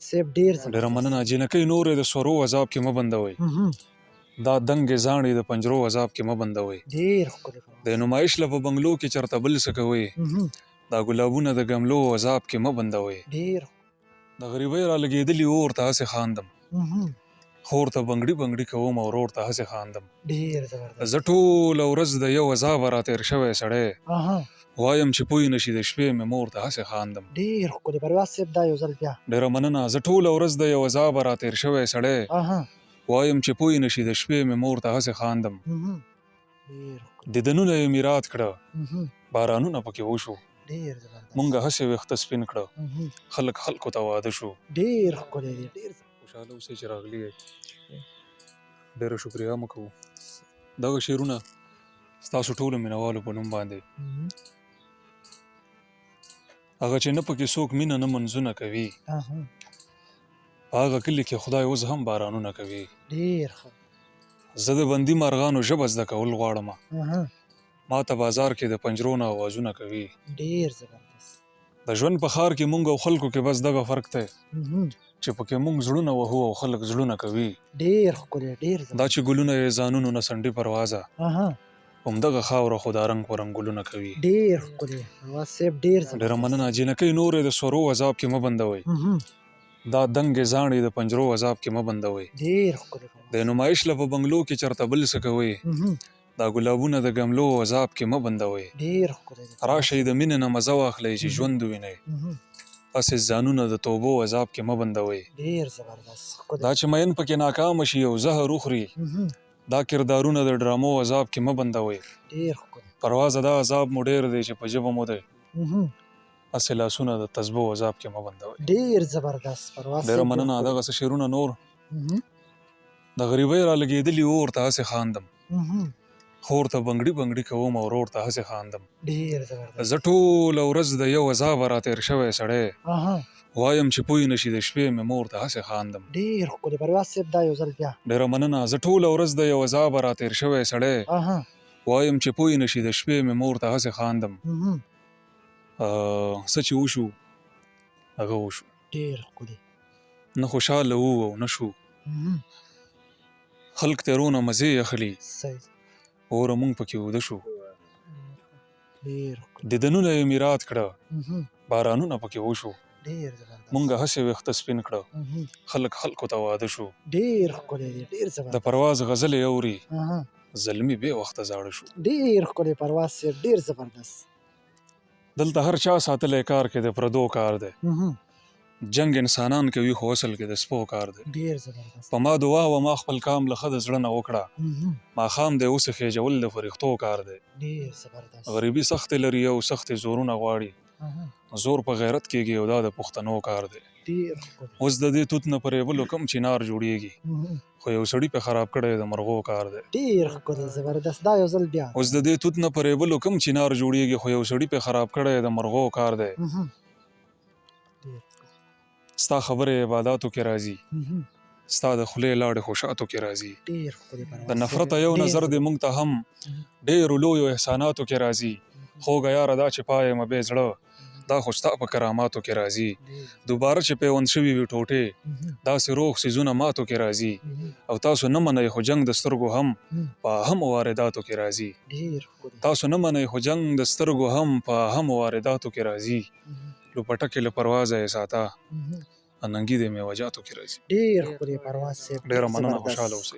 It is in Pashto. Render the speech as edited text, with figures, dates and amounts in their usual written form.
صاحب ډیر ډېره مننه. جنکۍ نورې د سورو عذاب کې مه بندوئ. دا دنګې زاڼې د پنجرو عذاب کې مه بندوئ. ډیر ښکلی د نمایش له په بنګلو کې چرته بل څه کوئ. دا ګلابونه د ګملو عذاب کې مه بندوئ. ډیر د غریبۍ را لګېدلي اور ته هسې خاندم. خور ته بنګړي بنګړي کوم او ورور ته هسې خاندم. ډیر زبردست. زه ټوله ورځ د یو عذاب را تېر شوی سړی وایم چې پوی نشي د شپې مې مور ته هسې خاندم. ډیر ښکلی پرواز صاحب دا یو ځل بیا. ډېره مننه. زه ټوله ورځ د یو عذاب را تېر شوی سړی وایم چې پوی نشي د شپې مې مور ته هسې خاندم. دیدنونه یې میرات کړه بارانونه پکې وشو. ډیر زبردست. مونږه هسې ویښته سپین کړه خلک خلکو ته واده شو. ډیر ښکلی دی. ډیر خوشحاله اوسئ چې راغلي یې. ډېره شکریا مو کوو. دغه شعرونه ستاسو ټولو مینوالو په نوم باندې هغه چې نه پکې څوک مینه نه منځونه کوي په هغه کلي کې خدای اوس هم بارانونه کوي. ډیر ښه. زه د بندي مارغانو ژبه زده کول غواړم. ما ته بازار کې د پنجرو نه اوازونه کوي. ډیر زبردست. د ژوند په ښار کې مونږ او خلکو کې بس دغه فرق دی چې پکې مونږ زړونه وهو او خلک زړونه کوي. ډیر ښکلی. ډیر دا چې ګلونه یې ځانونو نه سنډي پروازه همدغه خاوره خو دا رنګ په رنګ کوي. ډیر ښکلی پرواز صاحب. ډیر زبردست. ډېره مننه. جنکۍ نورې د سورو عذاب کې مه بندوئ. دا دنګې زاڼې د پنجرو عذاب کې مه بندوئ. ډیر ښکلی. د نمایش له په بنګلو کې چرته بل څه کوئ. دا ګلابونه د ګملو عذاب کې مه بندوئ. ډیر ښکلی. راشئ د مینې نه مزه واخلئ چې ژوند ووینئ. هسې ځانونه د توبو عذاب کې مه بندوئ. ډیر زبردست. دا چې مین پکې ناکامه شي او زهر وخوري دا کردارونه د ډرامو عذاب کې مه بندوئ. ډیر ښکلی. پروازه دا عذاب مو ډېر دی چې په ژبه مو دی هسې لاسونه د تسبو عذاب کې مه بندوئ. ډیر زبردست پرواز. ډېره مننه. دغسې شعرونه نور د غریبۍ را لګېدلي اور ته هسې خاندم. خور ته بنګړي بنګړي کوم او ورور ته هسې خاندم. ډیر زبردست. زه ټوله ورځ د یو عذاب را تېر شوی سړی وایم چې پوی نشي د شپې مې مور ته هسې خاندم. ډیر ښکلی پرواز صاحب دا یو ځل بیا. ډېره مننه. زه ټوله ورځ د یو عذاب را تېر شوی سړی وایم چې پوی نشي د شپې مې مور ته هسې خاندم. څه چې وشو هغه وشو. ډیر ښکلی. نه خوشحاله وو او نه شو خلک تیرونه مزې اخلي صحیح. اوره مونږ پکې وده شو. ډیر ښکلی. دیدنونه یې میرات کړه بارانونه پکې وشو. ډیر زبردست. مونږه هسې ویښته سپین کړه خلک خلکو ته واده شو. ډیر ښکلی دی. ډیر زبردست. د پرواز غزلې اوري زلمي بې وخته زاړه شو. ډیر ښکلی پرواز صاحب. ډیر زبردست. دلته هر چا ساتلی کار کې د پردو کار دی. جنگ انسانان کوي خو اصل کې د سپو کار دی. ډیر زبردست. په ما دعا و ما خپل کام له ښه د زړه نه وکړه ماښام دی اوس خېجول د فرښتو کار دی. ډیر زبردست. غریبي سختې لري او سختې زورونه غواړي زور په غیرت کېږي او دا د پښتنو کار دی. ډیر ښکلی. اوس د دې توت نه پرېبلو کم چنار جوړیږي خو یو سړي په خراب کړی د مرغو کار دی. ډیر ښکلی زبردست. دا یو ځل بیا. اوس د دې توت نه پرېبلو کم چنار جوړیږي خو یو سړي په خراب کړی د مرغو کار دی. ستا خبرې عباداتو کې راځي ستا د خولې لاړې خوشاتو کې راځي. ډیر ښکلی پرواز. د نفرت یو نظر دې مونږ ته هم ډېرو لویو احساناتو کې راځي. خوږه یاره دا چې پایم بې زړه دا خو ستا په کراماتو کې راځي. دوباره چې پیوند شوي وي ټوټې داسې روغ څیزونه ماتو کې راځي او تاسو نه منئ خو جنګ د سترګو هم په اهمو وارداتو کې راځي. ډیر ښکلی. تاسو نه منئ خو جنګ د سترګو هم په اهمو وارداتو کې راځي. لوپټکې له پروازه یې ساته اننګي د میوه جاتو کې راځي. ډیر ښکلی پرواز صاحب. ډېره مننه. خوشحاله اوسئ.